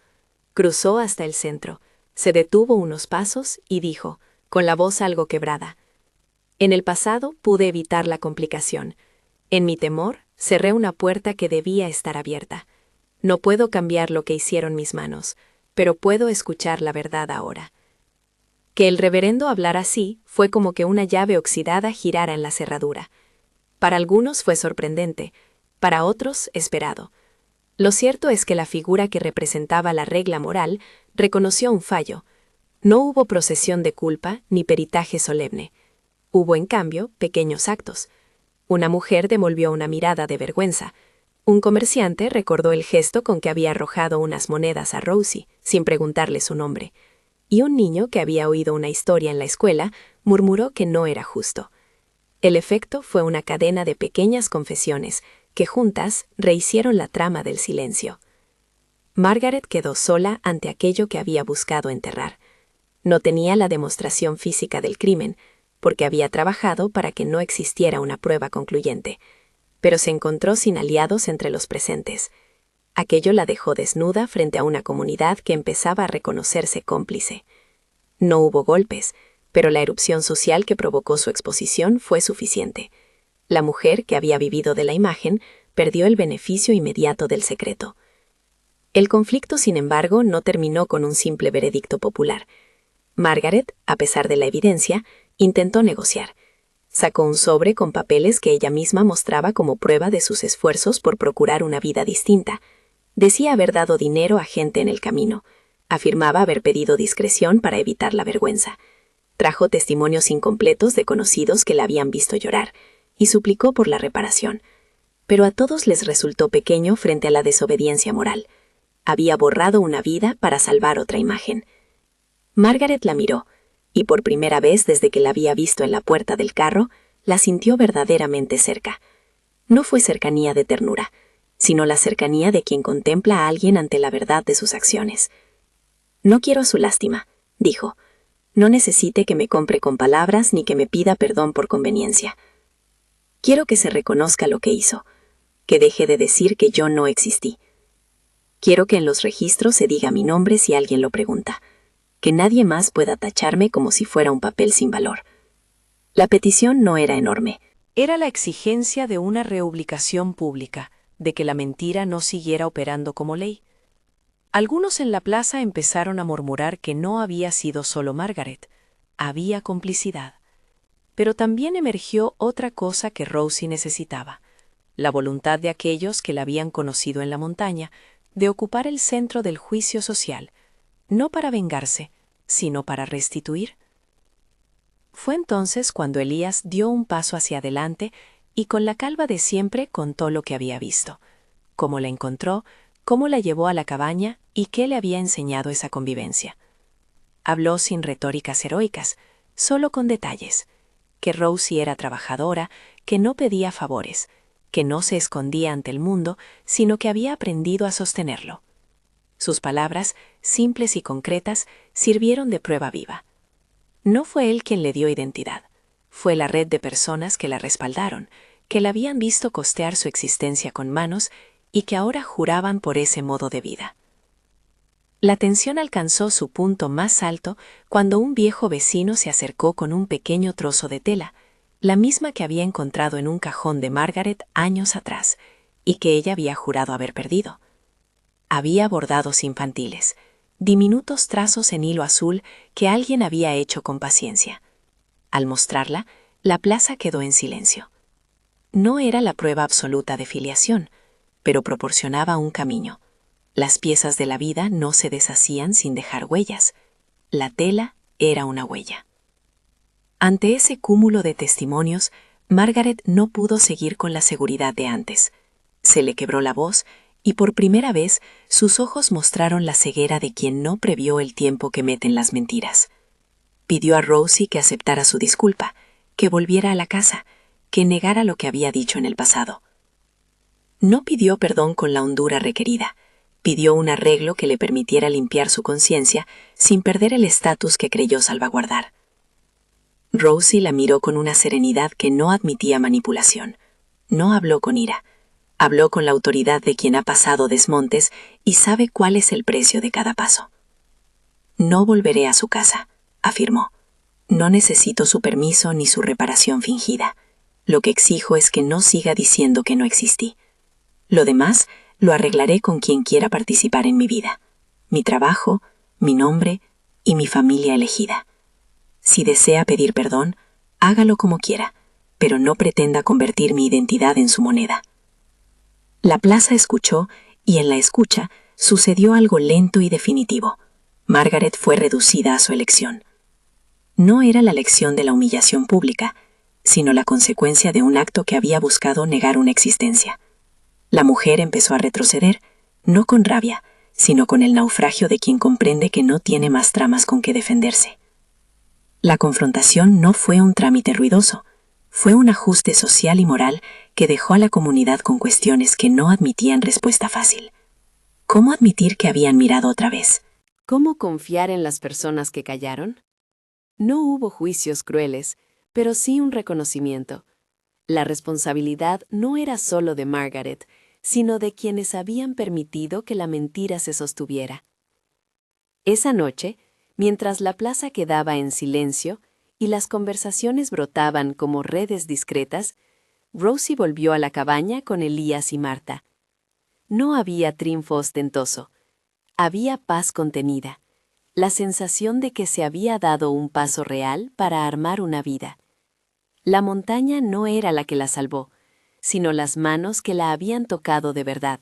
Cruzó hasta el centro, se detuvo unos pasos y dijo, con la voz algo quebrada: «En el pasado pude evitar la complicación. En mi temor, cerré una puerta que debía estar abierta. No puedo cambiar lo que hicieron mis manos, pero puedo escuchar la verdad ahora». Que el reverendo hablara así fue como que una llave oxidada girara en la cerradura. Para algunos fue sorprendente, para otros esperado. Lo cierto es que la figura que representaba la regla moral reconoció un fallo. No hubo procesión de culpa ni peritaje solemne. Hubo, en cambio, pequeños actos. Una mujer devolvió una mirada de vergüenza. Un comerciante recordó el gesto con que había arrojado unas monedas a Rosie, sin preguntarle su nombre. Y un niño que había oído una historia en la escuela murmuró que no era justo. El efecto fue una cadena de pequeñas confesiones que juntas rehicieron la trama del silencio. Margaret quedó sola ante aquello que había buscado enterrar. No tenía la demostración física del crimen, porque había trabajado para que no existiera una prueba concluyente, pero se encontró sin aliados entre los presentes. Aquello la dejó desnuda frente a una comunidad que empezaba a reconocerse cómplice. No hubo golpes, pero la erupción social que provocó su exposición fue suficiente. La mujer, que había vivido de la imagen, perdió el beneficio inmediato del secreto. El conflicto, sin embargo, no terminó con un simple veredicto popular. Margaret, a pesar de la evidencia, intentó negociar. Sacó un sobre con papeles que ella misma mostraba como prueba de sus esfuerzos por procurar una vida distinta. Decía haber dado dinero a gente en el camino. Afirmaba haber pedido discreción para evitar la vergüenza. Trajo testimonios incompletos de conocidos que la habían visto llorar, y suplicó por la reparación. Pero a todos les resultó pequeño frente a la desobediencia moral. Había borrado una vida para salvar otra imagen. Margaret la miró. y por primera vez desde que la había visto en la puerta del carro, la sintió verdaderamente cerca. No fue cercanía de ternura, sino la cercanía de quien contempla a alguien ante la verdad de sus acciones. «No quiero su lástima», dijo. «No necesite que me compre con palabras ni que me pida perdón por conveniencia. Quiero que se reconozca lo que hizo, que deje de decir que yo no existí. Quiero que en los registros se diga mi nombre si alguien lo pregunta, que nadie más pueda tacharme como si fuera un papel sin valor». La petición no era enorme. Era la exigencia de una reubicación pública, de que la mentira no siguiera operando como ley. Algunos en la plaza empezaron a murmurar que no había sido solo Margaret, había complicidad. Pero también emergió otra cosa que Rosie necesitaba, la voluntad de aquellos que la habían conocido en la montaña, de ocupar el centro del juicio social, no para vengarse, sino para restituir. Fue entonces cuando Elías dio un paso hacia adelante y con la calma de siempre contó lo que había visto, cómo la encontró, cómo la llevó a la cabaña y qué le había enseñado esa convivencia. Habló sin retóricas heroicas, solo con detalles, que Rosie era trabajadora, que no pedía favores, que no se escondía ante el mundo, sino que había aprendido a sostenerlo. Sus palabras, simples y concretas, sirvieron de prueba viva. No fue él quien le dio identidad, fue la red de personas que la respaldaron, que la habían visto costear su existencia con manos y que ahora juraban por ese modo de vida. La tensión alcanzó su punto más alto cuando un viejo vecino se acercó con un pequeño trozo de tela, la misma que había encontrado en un cajón de Margaret años atrás y que ella había jurado haber perdido. Había bordados infantiles, diminutos trazos en hilo azul que alguien había hecho con paciencia. Al mostrarla, la plaza quedó en silencio. No era la prueba absoluta de filiación, pero proporcionaba un camino. Las piezas de la vida no se deshacían sin dejar huellas. La tela era una huella. Ante ese cúmulo de testimonios, Margaret no pudo seguir con la seguridad de antes. Se le quebró la voz y por primera vez sus ojos mostraron la ceguera de quien no previó el tiempo que meten las mentiras. Pidió a Rosie que aceptara su disculpa, que volviera a la casa, que negara lo que había dicho en el pasado. No pidió perdón con la hondura requerida, pidió un arreglo que le permitiera limpiar su conciencia sin perder el estatus que creyó salvaguardar. Rosie la miró con una serenidad que no admitía manipulación. No habló con ira. Habló con la autoridad de quien ha pasado desmontes y sabe cuál es el precio de cada paso. «No volveré a su casa», afirmó. «No necesito su permiso ni su reparación fingida. Lo que exijo es que no siga diciendo que no existí. Lo demás lo arreglaré con quien quiera participar en mi vida, mi trabajo, mi nombre y mi familia elegida. Si desea pedir perdón, hágalo como quiera, pero no pretenda convertir mi identidad en su moneda». La plaza escuchó y en la escucha sucedió algo lento y definitivo. Margaret fue reducida a su elección. No era la elección de la humillación pública, sino la consecuencia de un acto que había buscado negar una existencia. La mujer empezó a retroceder, no con rabia, sino con el naufragio de quien comprende que no tiene más tramas con que defenderse. La confrontación no fue un trámite ruidoso, fue un ajuste social y moral que dejó a la comunidad con cuestiones que no admitían respuesta fácil. ¿Cómo admitir que habían mirado otra vez? ¿Cómo confiar en las personas que callaron? No hubo juicios crueles, pero sí un reconocimiento. La responsabilidad no era solo de Margaret, sino de quienes habían permitido que la mentira se sostuviera. Esa noche, mientras la plaza quedaba en silencio y las conversaciones brotaban como redes discretas, Rosie volvió a la cabaña con Elías y Marta. No había triunfo ostentoso. Había paz contenida, la sensación de que se había dado un paso real para armar una vida. La montaña no era la que la salvó, sino las manos que la habían tocado de verdad.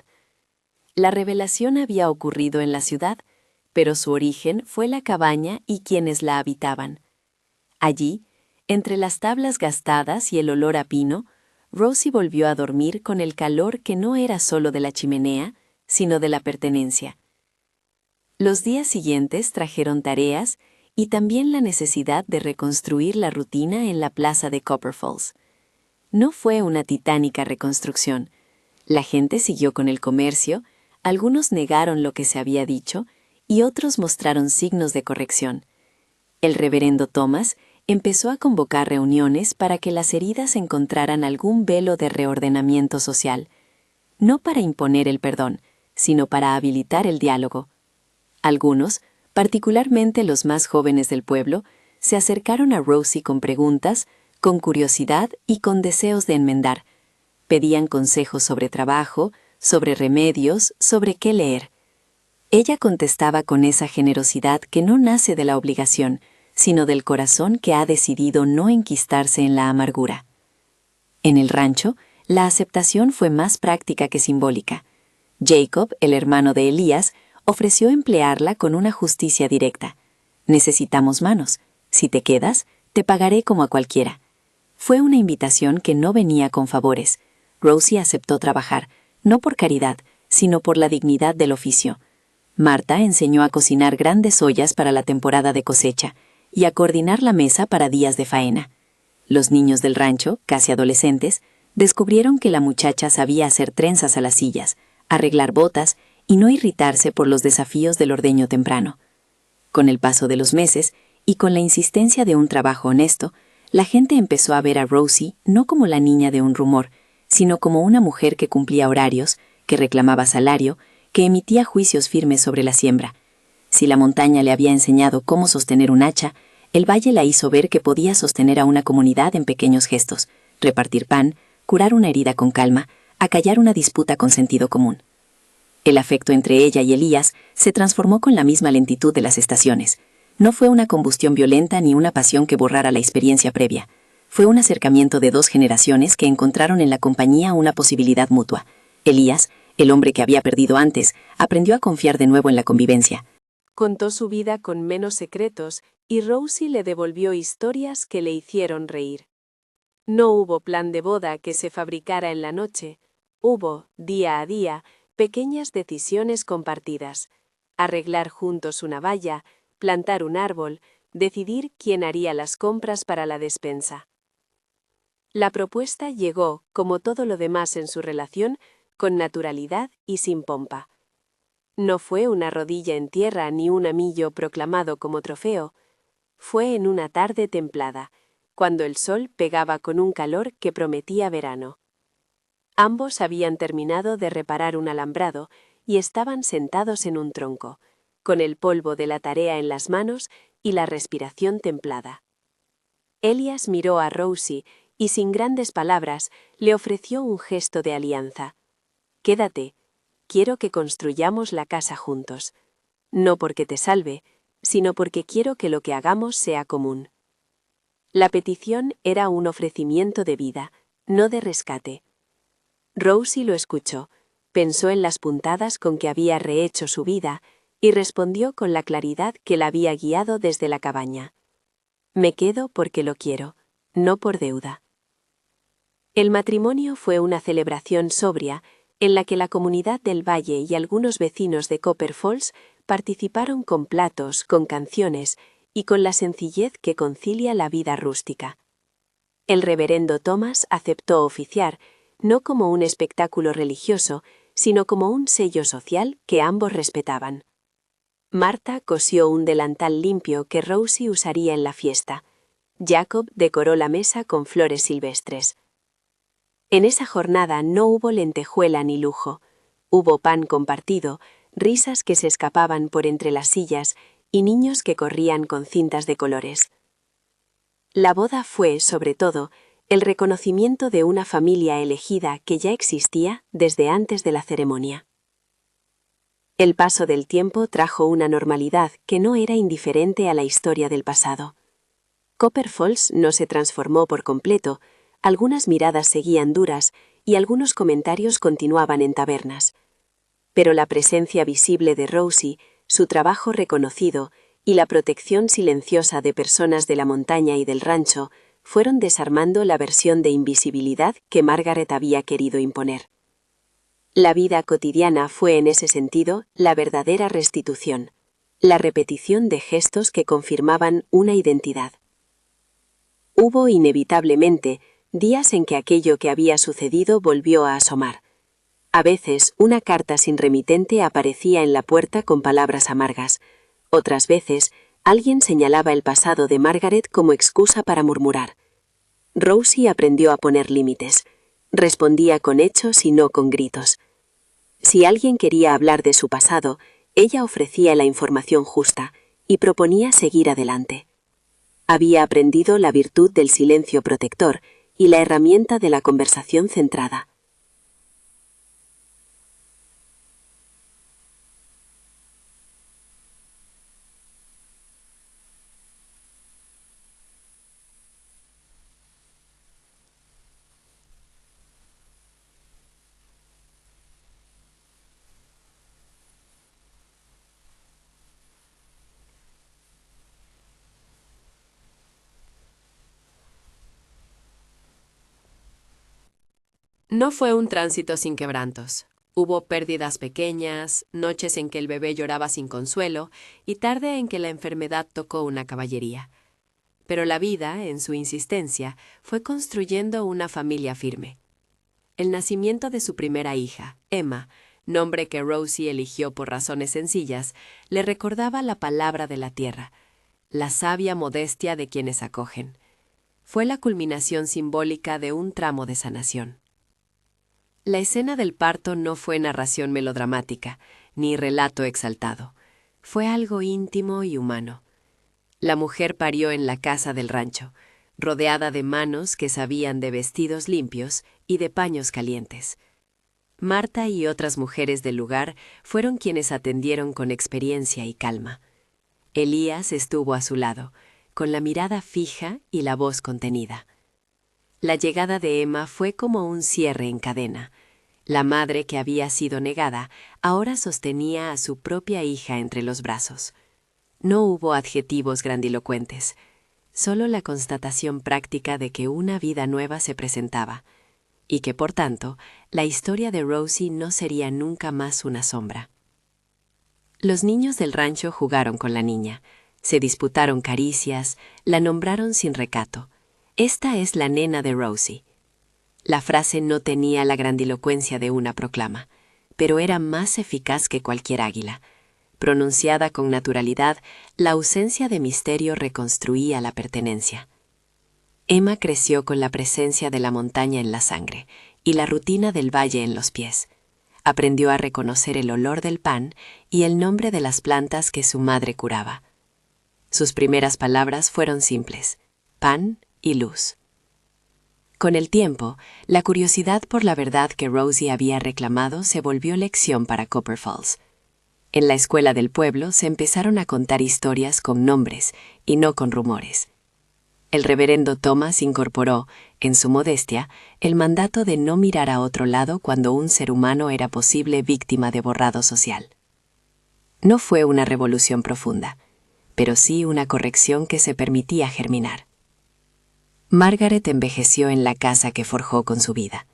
La revelación había ocurrido en la ciudad, pero su origen fue la cabaña y quienes la habitaban. Allí, entre las tablas gastadas y el olor a pino, Rosie volvió a dormir con el calor que no era solo de la chimenea, sino de la pertenencia. Los días siguientes trajeron tareas y también la necesidad de reconstruir la rutina en la plaza de Copper Falls. No fue una titánica reconstrucción. La gente siguió con el comercio, algunos negaron lo que se había dicho y otros mostraron signos de corrección. El reverendo Thomas empezó a convocar reuniones para que las heridas encontraran algún velo de reordenamiento social, no para imponer el perdón, sino para habilitar el diálogo. Algunos, particularmente los más jóvenes del pueblo, se acercaron a Rosie con preguntas, con curiosidad y con deseos de enmendar. Pedían consejos sobre trabajo, sobre remedios, sobre qué leer. Ella contestaba con esa generosidad que no nace de la obligación, sino del corazón que ha decidido no enquistarse en la amargura. En el rancho, la aceptación fue más práctica que simbólica. Jacob, el hermano de Elías, ofreció emplearla con una justicia directa. Necesitamos manos. Si te quedas, te pagaré como a cualquiera. Fue una invitación que no venía con favores. Rosie aceptó trabajar, no por caridad, sino por la dignidad del oficio. Marta enseñó a cocinar grandes ollas para la temporada de cosecha y a coordinar la mesa para días de faena. Los niños del rancho, casi adolescentes, descubrieron que la muchacha sabía hacer trenzas a las sillas, arreglar botas y no irritarse por los desafíos del ordeño temprano. Con el paso de los meses y con la insistencia de un trabajo honesto, la gente empezó a ver a Rosie no como la niña de un rumor, sino como una mujer que cumplía horarios, que reclamaba salario, que emitía juicios firmes sobre la siembra. Si la montaña le había enseñado cómo sostener un hacha, el valle la hizo ver que podía sostener a una comunidad en pequeños gestos, repartir pan, curar una herida con calma, acallar una disputa con sentido común. El afecto entre ella y Elías se transformó con la misma lentitud de las estaciones. No fue una combustión violenta ni una pasión que borrara la experiencia previa. Fue un acercamiento de dos generaciones que encontraron en la compañía una posibilidad mutua. Elías, el hombre que había perdido antes, aprendió a confiar de nuevo en la convivencia. Contó su vida con menos secretos y Rosie le devolvió historias que le hicieron reír. No hubo plan de boda que se fabricara en la noche. Hubo, día a día, pequeñas decisiones compartidas. Arreglar juntos una valla, plantar un árbol, decidir quién haría las compras para la despensa. La propuesta llegó, como todo lo demás en su relación, con naturalidad y sin pompa. No fue una rodilla en tierra ni un amillo proclamado como trofeo. Fue en una tarde templada, cuando el sol pegaba con un calor que prometía verano. Ambos habían terminado de reparar un alambrado y estaban sentados en un tronco, con el polvo de la tarea en las manos y la respiración templada. Elías miró a Rosie y sin grandes palabras le ofreció un gesto de alianza. «Quédate, quiero que construyamos la casa juntos. No porque te salve, sino porque quiero que lo que hagamos sea común». La petición era un ofrecimiento de vida, no de rescate. Rosie lo escuchó, pensó en las puntadas con que había rehecho su vida y respondió con la claridad que la había guiado desde la cabaña. «Me quedo porque lo quiero, no por deuda». El matrimonio fue una celebración sobria en la que la comunidad del valle y algunos vecinos de Copper Falls participaron con platos, con canciones y con la sencillez que concilia la vida rústica. El reverendo Thomas aceptó oficiar, no como un espectáculo religioso, sino como un sello social que ambos respetaban. Marta cosió un delantal limpio que Rosie usaría en la fiesta. Jacob decoró la mesa con flores silvestres. En esa jornada no hubo lentejuela ni lujo. Hubo pan compartido, risas que se escapaban por entre las sillas y niños que corrían con cintas de colores. La boda fue, sobre todo, el reconocimiento de una familia elegida que ya existía desde antes de la ceremonia. El paso del tiempo trajo una normalidad que no era indiferente a la historia del pasado. Copper Falls no se transformó por completo, algunas miradas seguían duras y algunos comentarios continuaban en tabernas. Pero la presencia visible de Rosie, su trabajo reconocido y la protección silenciosa de personas de la montaña y del rancho fueron desarmando la versión de invisibilidad que Margaret había querido imponer. La vida cotidiana fue en ese sentido la verdadera restitución. la repetición de gestos que confirmaban una identidad. Hubo inevitablemente días en que aquello que había sucedido volvió a asomar. A veces una carta sin remitente aparecía en la puerta con palabras amargas. Otras veces alguien señalaba el pasado de Margaret como excusa para murmurar. Rosie aprendió a poner límites. Respondía con hechos y no con gritos. Si alguien quería hablar de su pasado, ella ofrecía la información justa y proponía seguir adelante. Había aprendido la virtud del silencio protector y la herramienta de la conversación centrada. No fue un tránsito sin quebrantos. Hubo pérdidas pequeñas, noches en que el bebé lloraba sin consuelo y tarde en que la enfermedad tocó una caballería. Pero la vida, en su insistencia, fue construyendo una familia firme. El nacimiento de su primera hija, Emma, nombre que Rosie eligió por razones sencillas, le recordaba la palabra de la tierra, la sabia modestia de quienes acogen. Fue la culminación simbólica de un tramo de sanación. La escena del parto no fue narración melodramática, ni relato exaltado. Fue algo íntimo y humano. La mujer parió en la casa del rancho, rodeada de manos que sabían de vestidos limpios y de paños calientes. Marta y otras mujeres del lugar fueron quienes atendieron con experiencia y calma. Elías estuvo a su lado, con la mirada fija y la voz contenida. La llegada de Emma fue como un cierre en cadena. La madre que había sido negada ahora sostenía a su propia hija entre los brazos. No hubo adjetivos grandilocuentes, solo la constatación práctica de que una vida nueva se presentaba, y que, por tanto, la historia de Rosie no sería nunca más una sombra. Los niños del rancho jugaron con la niña, se disputaron caricias, la nombraron sin recato. Esta es la nena de Rosie. La frase no tenía la grandilocuencia de una proclama, pero era más eficaz que cualquier águila. Pronunciada con naturalidad, la ausencia de misterio reconstruía la pertenencia. Emma creció con la presencia de la montaña en la sangre y la rutina del valle en los pies. Aprendió a reconocer el olor del pan y el nombre de las plantas que su madre curaba. Sus primeras palabras fueron simples: pan y luz. Con el tiempo, la curiosidad por la verdad que Rosie había reclamado se volvió lección para Copper Falls. En la escuela del pueblo se empezaron a contar historias con nombres y no con rumores. El reverendo Thomas incorporó, en su modestia, el mandato de no mirar a otro lado cuando un ser humano era posible víctima de borrado social. No fue una revolución profunda, pero sí una corrección que se permitía germinar. Margaret envejeció en la casa que forjó con su vida.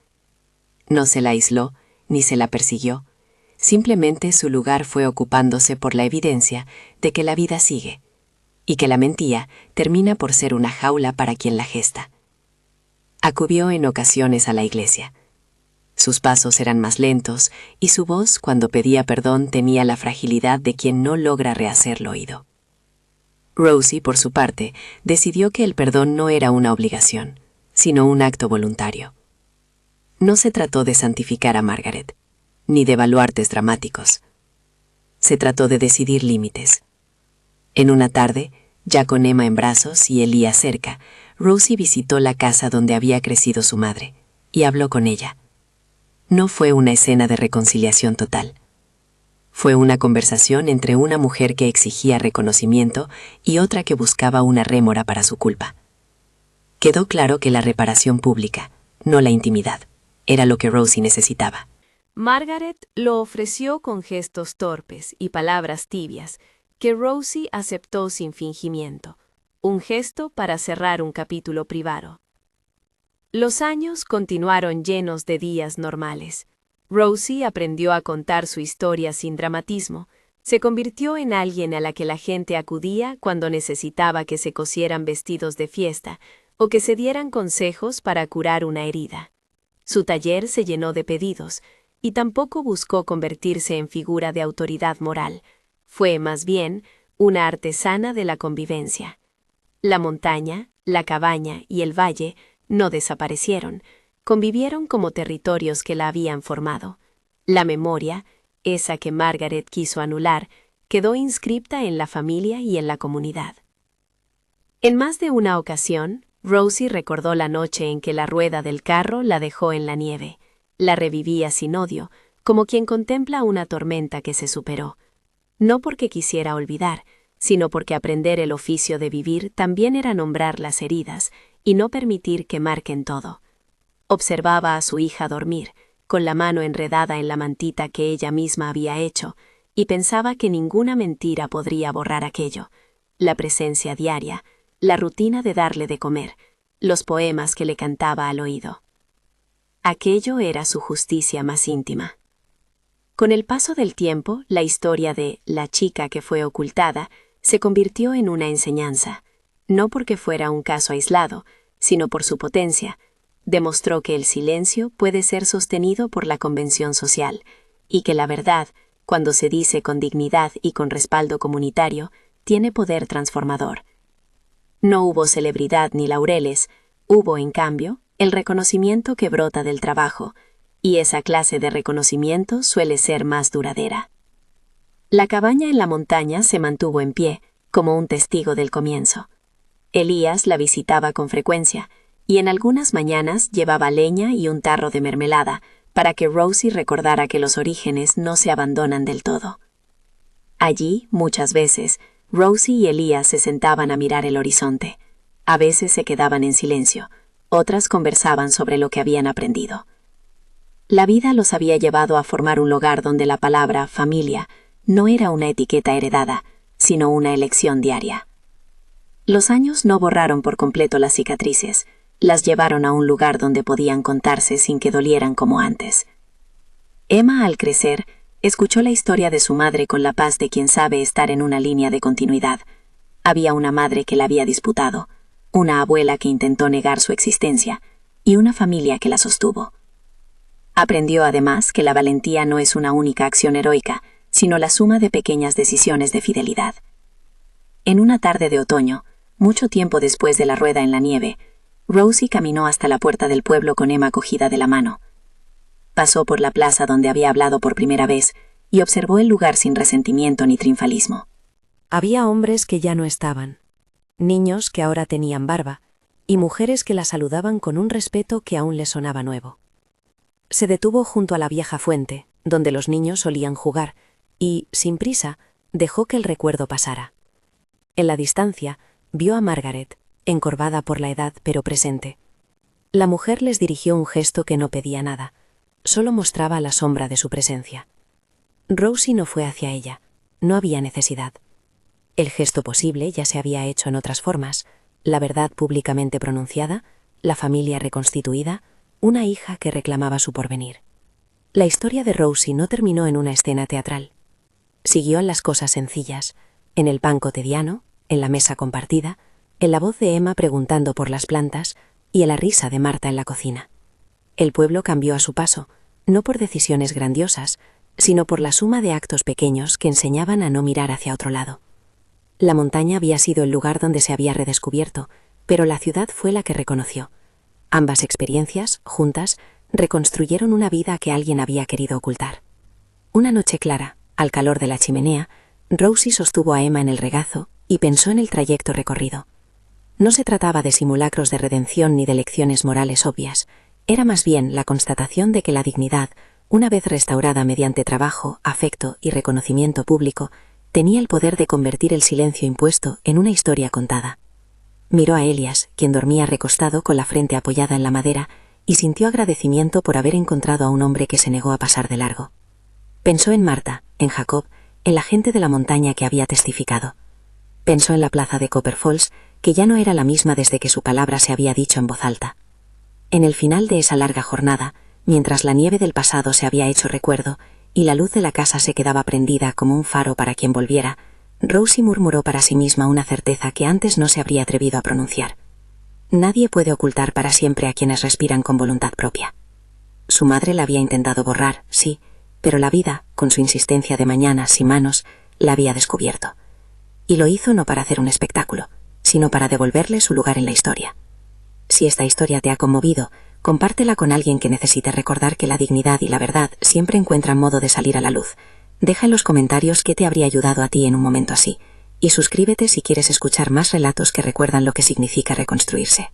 No se la aisló, ni se la persiguió. Simplemente su lugar fue ocupándose por la evidencia de que la vida sigue, y que la mentira termina por ser una jaula para quien la gesta. Acudió en ocasiones a la iglesia. Sus pasos eran más lentos, y su voz, cuando pedía perdón, tenía la fragilidad de quien no logra rehacerlo oído. Rosie, por su parte, decidió que el perdón no era una obligación, sino un acto voluntario. No se trató de santificar a Margaret, ni de baluartes dramáticos. Se trató de decidir límites. En una tarde, ya con Emma en brazos y Elías cerca, Rosie visitó la casa donde había crecido su madre, y habló con ella. No fue una escena de reconciliación total. Fue una conversación entre una mujer que exigía reconocimiento y otra que buscaba una rémora para su culpa. Quedó claro que la reparación pública, no la intimidad, era lo que Rosie necesitaba. Margaret lo ofreció con gestos torpes y palabras tibias, que Rosie aceptó sin fingimiento, un gesto para cerrar un capítulo privado. Los años continuaron llenos de días normales. Rosie aprendió a contar su historia sin dramatismo, Se convirtió en alguien a la que la gente acudía cuando necesitaba que se cosieran vestidos de fiesta o que se dieran consejos para curar una herida. Su taller se llenó de pedidos y tampoco buscó convertirse en figura de autoridad moral. Fue, más bien, una artesana de la convivencia. La montaña, la cabaña y el valle no desaparecieron, convivieron como territorios que la habían formado. La memoria, esa que Margaret quiso anular, quedó inscripta en la familia y en la comunidad. En más de una ocasión, Rosie recordó la noche en que la rueda del carro la dejó en la nieve. La revivía sin odio, como quien contempla una tormenta que se superó. No porque quisiera olvidar, sino porque aprender el oficio de vivir también era nombrar las heridas y no permitir que marquen todo. Observaba a su hija dormir, con la mano enredada en la mantita que ella misma había hecho, y pensaba que ninguna mentira podría borrar aquello. La presencia diaria, la rutina de darle de comer, los poemas que le cantaba al oído. Aquello era su justicia más íntima. Con el paso del tiempo, la historia de la chica que fue ocultada se convirtió en una enseñanza, no porque fuera un caso aislado, sino por su potencia. Demostró que el silencio puede ser sostenido por la convención social, y que la verdad, cuando se dice con dignidad y con respaldo comunitario, tiene poder transformador. No hubo celebridad ni laureles, hubo, en cambio, el reconocimiento que brota del trabajo, y esa clase de reconocimiento suele ser más duradera. La cabaña en la montaña se mantuvo en pie, como un testigo del comienzo. Elías la visitaba con frecuencia, y en algunas mañanas llevaba leña y un tarro de mermelada para que Rosie recordara que los orígenes no se abandonan del todo. Allí, muchas veces, Rosie y Elías se sentaban a mirar el horizonte. A veces se quedaban en silencio, otras conversaban sobre lo que habían aprendido. La vida los había llevado a formar un lugar donde la palabra familia no era una etiqueta heredada, sino una elección diaria. Los años no borraron por completo las cicatrices, las llevaron a un lugar donde podían contarse sin que dolieran como antes. Emma, al crecer, escuchó la historia de su madre con la paz de quien sabe estar en una línea de continuidad. Había una madre que la había disputado, una abuela que intentó negar su existencia, y una familia que la sostuvo. Aprendió además que la valentía no es una única acción heroica, sino la suma de pequeñas decisiones de fidelidad. En una tarde de otoño, mucho tiempo después de la rueda en la nieve, Rosie caminó hasta la puerta del pueblo con Emma cogida de la mano. Pasó por la plaza donde había hablado por primera vez y observó el lugar sin resentimiento ni triunfalismo. Había hombres que ya no estaban, niños que ahora tenían barba, y mujeres que la saludaban con un respeto que aún le sonaba nuevo. Se detuvo junto a la vieja fuente, donde los niños solían jugar, y, sin prisa, dejó que el recuerdo pasara. En la distancia, vio a Margaret, encorvada por la edad pero presente. La mujer les dirigió un gesto que no pedía nada, solo mostraba la sombra de su presencia. Rosie no fue hacia ella, no había necesidad. El gesto posible ya se había hecho en otras formas, la verdad públicamente pronunciada, la familia reconstituida, una hija que reclamaba su porvenir. La historia de Rosie no terminó en una escena teatral. Siguió en las cosas sencillas, en el pan cotidiano, en la mesa compartida, en la voz de Emma preguntando por las plantas y en la risa de Marta en la cocina. El pueblo cambió a su paso, no por decisiones grandiosas, sino por la suma de actos pequeños que enseñaban a no mirar hacia otro lado. La montaña había sido el lugar donde se había redescubierto, pero la ciudad fue la que reconoció. Ambas experiencias, juntas, reconstruyeron una vida que alguien había querido ocultar. Una noche clara, al calor de la chimenea, Rosie sostuvo a Emma en el regazo y pensó en el trayecto recorrido. No se trataba de simulacros de redención ni de lecciones morales obvias, era más bien la constatación de que la dignidad, una vez restaurada mediante trabajo, afecto y reconocimiento público, tenía el poder de convertir el silencio impuesto en una historia contada. Miró a Elias, quien dormía recostado con la frente apoyada en la madera, y sintió agradecimiento por haber encontrado a un hombre que se negó a pasar de largo. Pensó en Marta, en Jacob, en la gente de la montaña que había testificado. Pensó en la plaza de Copper Falls, que ya no era la misma desde que su palabra se había dicho en voz alta. En el final de esa larga jornada, mientras la nieve del pasado se había hecho recuerdo y la luz de la casa se quedaba prendida como un faro para quien volviera, Rosie murmuró para sí misma una certeza que antes no se habría atrevido a pronunciar. Nadie puede ocultar para siempre a quienes respiran con voluntad propia. Su madre la había intentado borrar, sí, pero la vida, con su insistencia de mañanas y manos, la había descubierto. Y lo hizo no para hacer un espectáculo, sino para devolverle su lugar en la historia. Si esta historia te ha conmovido, compártela con alguien que necesite recordar que la dignidad y la verdad siempre encuentran modo de salir a la luz. Deja en los comentarios qué te habría ayudado a ti en un momento así, y suscríbete si quieres escuchar más relatos que recuerdan lo que significa reconstruirse.